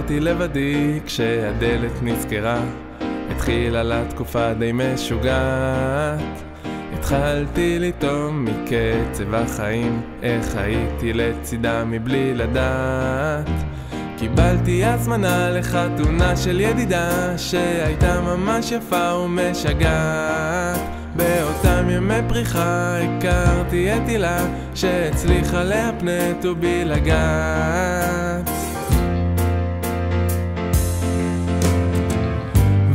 נשארתי לבדי כשהדלת נסגרה. התחילה לה תקופה די משוגעת. התחלתי לטעום מקצב החיים, איך הייתי לצידה מבלי לדעת. קיבלתי הזמנה לחתונה של ידידה שהייתה ממש יפה ומשגעת. באותם ימי פריחה הכרתי את הילה שהצליחה להפנט ובי לגעת.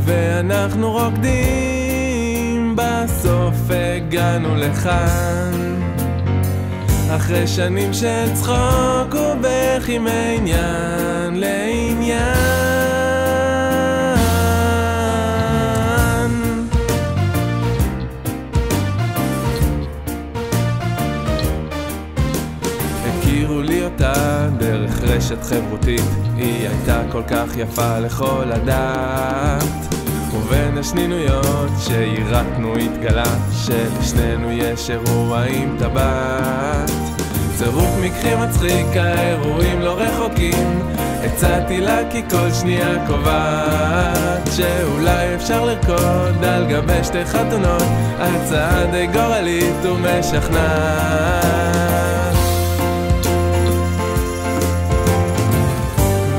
ואנחנו רוקדים, בסוף הגענו לכאן, אחרי שנים של צחוק ובכי מעניין לעניין. הכירו לי אותה דרך רשת חברותית, היא הייתה כל כך יפה לכל הדעת. ובין השנינויות שירתנו התגלה שלשנינו יש אירוע עם טבעת. צירוף מקרים מצחיק, האירועים לא רחוקים. הצעתי לה כי כל שנייה קובעת שאולי אפשר לרקוד על גבי שתי חתונות. הצעה די גורלית ומשכנעת.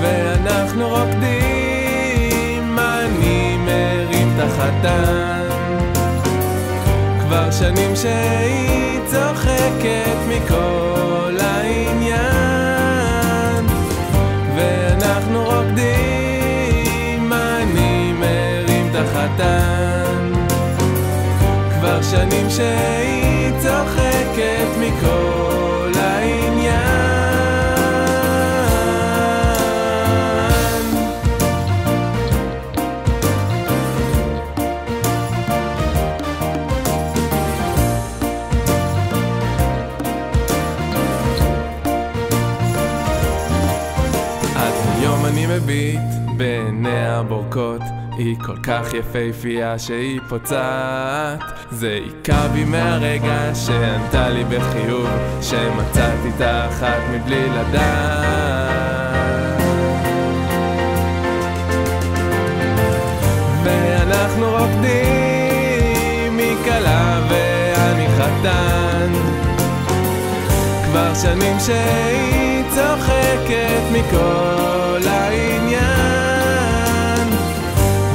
ואנחנו רוקדים, אני מרים את החתן. כבר שנים שהיא צוחקת מכל העניין. ואנחנו רוקדים, אני מרים את החתן. כבר שנים שהיא צוחקת מכל העניין. היום אני מביט בעיניה בורקות, היא כל כך יפהפייה שהיא פוצעת. זה היכה בי מהרגע שענתה לי בחיוב שמצאתי את האחת מבלי לדעת. ואנחנו רוקדים, היא כלה ואני חתן. כבר שנים שהיא צוחקת מכל העניין.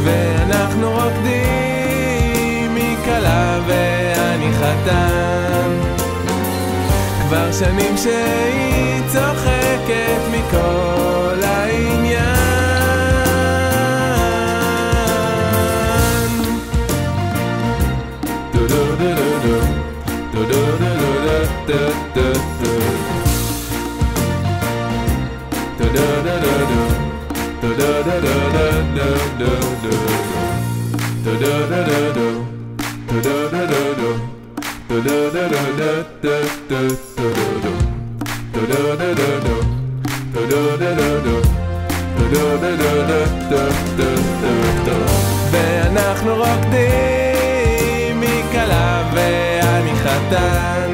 ואנחנו רוקדים, היא כלה ואני חתן. כבר שנים שהיא צוחקת מכל העניין. דו דו דו דו דו דו דו דו דו ואנחנו רוקדים, היא כלה ואני חתן.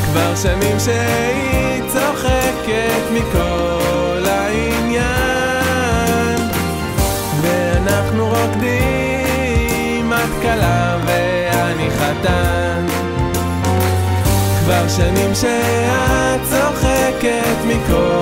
כבר שנים שהיא צוחקת מכל העניין. ואנחנו רוקדים, את כלה ואני חתן. כבר שנים שאת צוחקת מכל